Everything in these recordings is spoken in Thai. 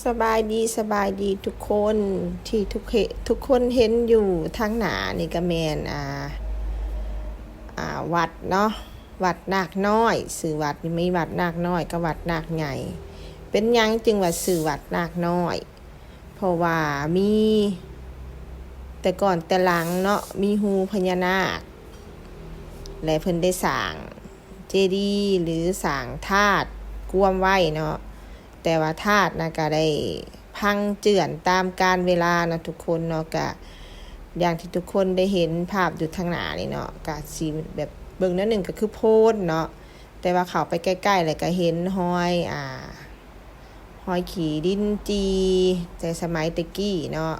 สบายดีทุกคนที่ทุกคนเห็นอยู่ทางหน้านี่ก็แม่นวัดเนาะวัดนาคน้อยชื่อวัดนี่มีวัดนาคน้อยกับวัดนาคใหญ่เป็นหยังจึงว่าชื่อวัดนาคน้อยเพราะว่ามีแต่ก่อนแต่หลังเนาะมีฮูพญานาคและเพิ่นได้สร้างเจดีย์หรือสร้างธาตุกวมไว้เนาะแต่ว่าธาตุนะก็ได้พังเจือนตามกาลเวลานะทุกคนเนาะก็อย่างที่ทุกคนได้เห็นภาพอยู่ทางหน้านี่เนาะก็สิแบบเบิ่งนั่นหนึ่งก็คือโพนเนาะแต่ว่าเข้าไปใกล้ๆแล้วก็เห็นหอยขี่ดินจีแต่สมัยตะกี้เนาะ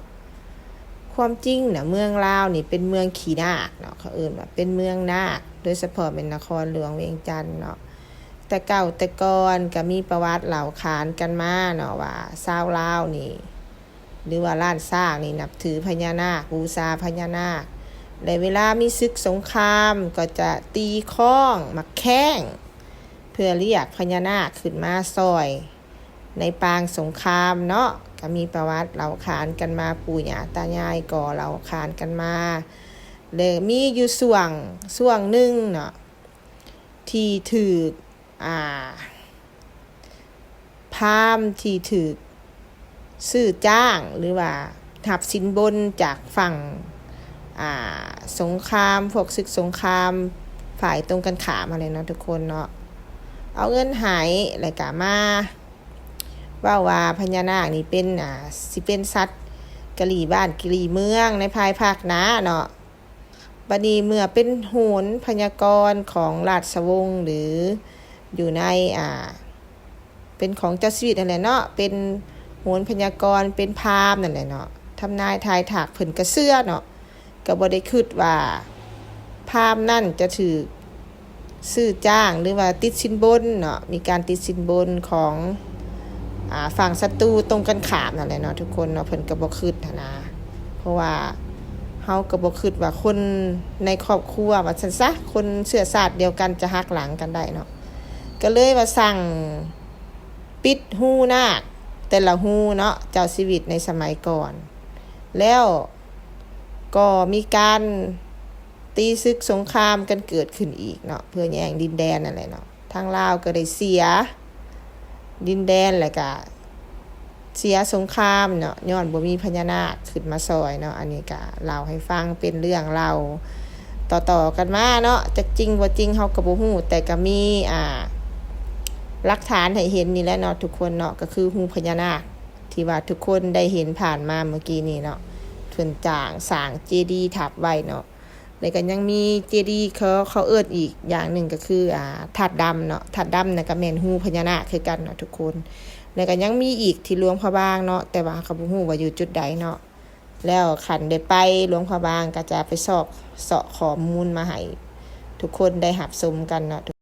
ความจริงนะเมืองลาวนี่เป็นเมืองขี่นาคเนาะเขาเอิ้นว่าเป็นเมืองนาคโดยเฉพาะเป็นนครหลวงเวียงจันทน์เนาะแต่เก่าแต่ก่อนก็มีประวัติเล่าขานกันมาเนาะว่าชาวลาวนี่หรือว่าล้านซากนี่นับถือพญานาคบูชาพญานาคและเวลามีศึกสงครามก็จะตีข้องมาแข้งเพื่อเรียกพญานาคขึ้นมาซอยในปางสงครามเนาะก็มีประวัติเล่าขานกันมาปู่ย่าตายายก็เล่าขานกันมาเลยมีอยู่ช่วงหนึ่งเนาะที่ถือพราหมณ์ที่ถือซื้อจ้างหรือว่าหับสินบนจากฝั่งสงครามพวกศึกสงครามฝ่ายตรงกันข้ามอะไรเนาะทุกคนเนาะเอาเงินหายแล้วก็มาว่าพญานาคนี่เป็นสิเป็นสัตว์กะหรี่บ้านกะหรี่เมืองในภายภาคหน้าเนาะบัดนี้เมื่อเป็นโหรพยากรณ์ของราชวงศ์หรืออยู่ในเป็นของเจ้าชีวิตนั่นแหละเนาะเป็นโหรพยากรณ์เป็นพราหมณ์นั่นแหละเนาะทำนายทายถากเพิ่นก็เชื่อเนาะก็บ่ได้คิดว่าพราหมณ์นั่นจะถือซื้อจ้างหรือว่าติดสินบนเนาะมีการติดสินบนของฝั่งศัตรูตรงกันข้ามนั่นแหละเนาะทุกคนเนาะเพิ่นก็บ่คิดนะเพราะว่าเฮาก็บ่คิดว่าคนในครอบครัวว่าซั่นซะคนเชื้อชาติเดียวกันจะหักหลังกันได้เนาะก็เลยว่าสั่งปิดหูนาคแต่ละหูเนาะเจ้าชีวิตในสมัยก่อนแล้วก็มีการตีศึกสงครามกันเกิดขึ้นอีกเนาะเพื่อแย่งดินแดนนั่นแหละเนาะทางลาวก็ได้เสียดินแดนแล้วก็เสียสงครามเนาะย้อนบ่มีพญานาคขึ้นมาซอยเนาะอันนี้ก็เล่าให้ฟังเป็นเรื่องเล่าต่อๆกันมาเนาะจักจริงบ่จริงเฮาก็บ่ฮู้แต่ก็มีหลักฐานให้เห็นนี่แหละเนาะทุกคนเนาะก็คือฮูพญานาคที่ว่าทุกคนได้เห็นผ่านมาเมื่อกี้นี่เนาะเพิ่นจ้างสร้างเจดีย์ทับไว้เนาะแล้วก็ยังมีเจดีย์เขาเอิ้นอีกอย่างหนึ่งก็คือธาตุดำเนาะธาตุดำน่ะก็แม่นฮูพญานาคคือกันเนาะทุกคนแล้วก็ยังมีอีกที่หลวงพระบางเนาะแต่ว่าก็บ่ฮู้ว่าอยู่จุดใดเนาะแล้วคันได้ไปหลวงพระบางก็จะไปเสาะข้อมูลมาให้ทุกคนได้รับชมกันเนาะ